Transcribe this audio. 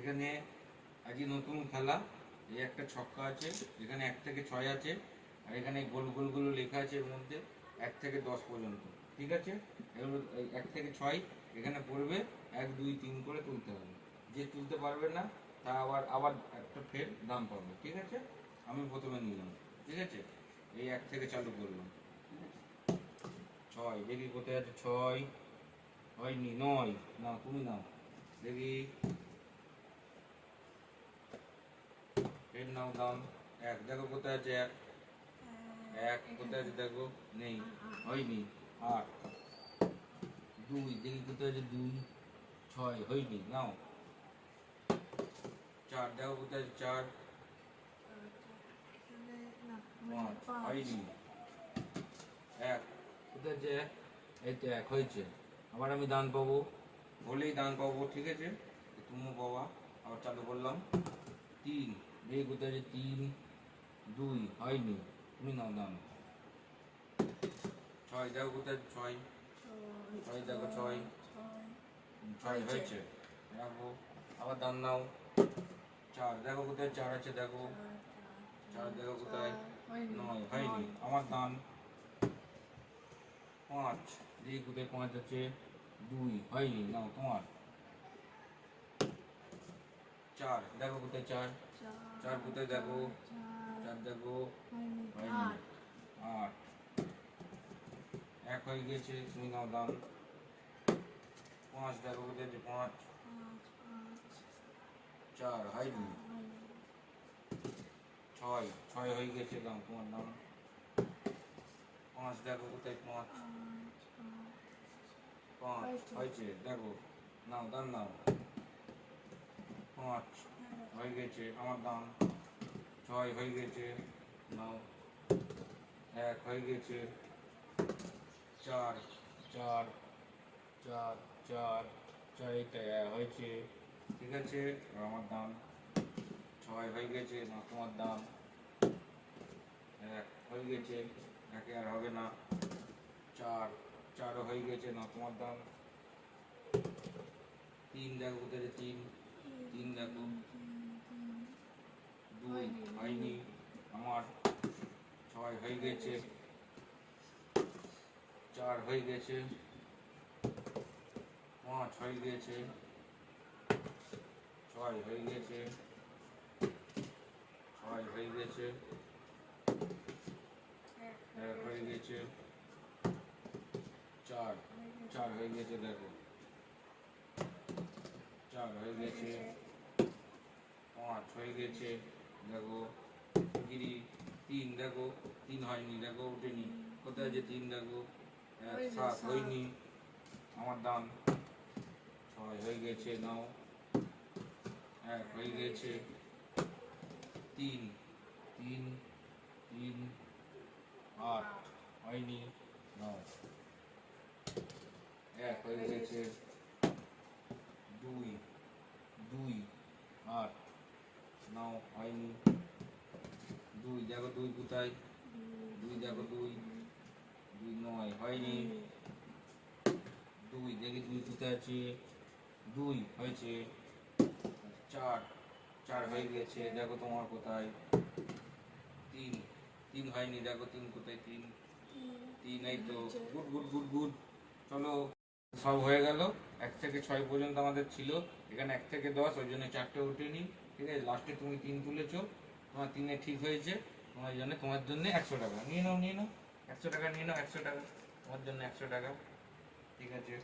এখানে আজকে নতুন খেলা। এই একটা ছক্কা আছে, এখানে 1 থেকে 6 আছে, আর এখানে গোল গোল গুলো লেখা আছে এর মধ্যে 1 থেকে 10 পর্যন্ত। ঠিক আছে, এগুলো 1 থেকে 6 এখানে পড়বে, 1 2 3 করে তুলতে হবে। যে তুলতে পারবে না তা আবার আবার একটা ফের দাম পাবে। ঠিক আছে, আমি প্রথমে নিলাম। ঠিক আছে, এই 1 থেকে চালু করলাম। 6 দেখি কোথায় আছে, 6 হয়নি, 9 না তুমি নাও দেখি, এর নাও দাম 1 দেখো কোথায় আছে, 1 কোথায় আছে দেখো, নেই, হয়নি। 8 2 দেখি কোথায় আছে, 2 6 হয়নি, নাও। 4 দেখো কোথায় আছে, 4 5 হয়নি। 1 কোথায় আছে, এই তো 1 হয়েছে। আবার আমি দান পাবো, বলেই দান পাবো। ঠিক আছে, তুমিও পাবা। আবার চালু করলাম। 3 দেখি কোথায় আছে, 3 2 হয়নি, তুমি নাও দান। 6 দেখো কোথায়, 6 6 দেখো, 6 6 হয়েছে, রাখো। আবার দান নাও। 4 দেখো কোথায়, 4 আছে দেখো, 4 দেখো কোথায়, 9 হয়নি, আমার দান। 5 দেখি কোথায়, 5 আছে, 2 হয়নি, নাও তোমার। 4 দেখো কোথায়, 4 4 কোথায় দেখো, 4 দেখো, হয়নি। 8 1 হয়ে গেছে, তুমি নাও দান। 5 দেখো কোথায় আছে, 5 4 হয়নি। 6 6 হয়ে গেছে, দাম তোমার নাম। 5 দেখো কোথায়, 5 5 হয়েছে, দেখো, নাও দান নাও। 5 হয়ে গেছে, আমার দাম। 6 হয়ে গেছে, নাও। 1 হয়ে গেছে। 4 4 4 4 4 হয়েছে। ঠিক আছে, আমার দাম। 6 হয়ে গেছে, না তোমার দাম। 1 হয়ে গেছে, 1 আর হবে না। 4 4 হয়ে গেছে, না তোমার দাম। 3 দেখো কোথায়, 3 3 দেখো, 2 হয়নি, আমার। 6 হয়ে গেছে, 4 হয়ে গেছে, 5 হয়ে গেছে, 6 হয়ে গেছে, 6 হয়ে গেছে, 1 হয়ে গেছে, 4 4 হয়ে গেছে, দেখো 4 হয়ে গেছে, 5 হয়ে গেছে, দেখো গিরি। 3 দেখো, 3 হয়নি, দেখো উঠেনি, কোথায় আছে 3 দেখো, 7 হয়নি, আমার দাম। 6 হয়ে গেছে, নাও। 1 হয়ে গেছে, 3 3 3 8 হয়নি, নাও। 1 হয়ে গেছে, 2 2 8 নাও, হয়নি। 2 দেখো, 2 কোথায়, 2 দেখো, 2 2 9 হয়নি। 2 দেখি, 2 কোথায় আছে, 2 হয়েছে। 4 4 হয়ে গেছে, দেখো তোমার কোথায়। 3 3 হয়নি, দেখো 3 কোথায়, 3 3 এই তো, গুড গুড গুড গুড। চলো, সব হয়ে গেল। 1 থেকে 6 পর্যন্ত আমাদের ছিল, এখানে 1 থেকে 10, ওই জন্য 4টে উঠেনি। ঠিক আছে, লাস্টে তুমি 3 তুলেছো, তোমার 3-এ ঠিক হয়েছে, তোমার জন্য 100 টাকা নিয়ে নাও, নিয়ে নাও 100 টাকা নিয়ে নাও, 100 টাকা তোমার জন্য, 100 টাকা। ঠিক আছে।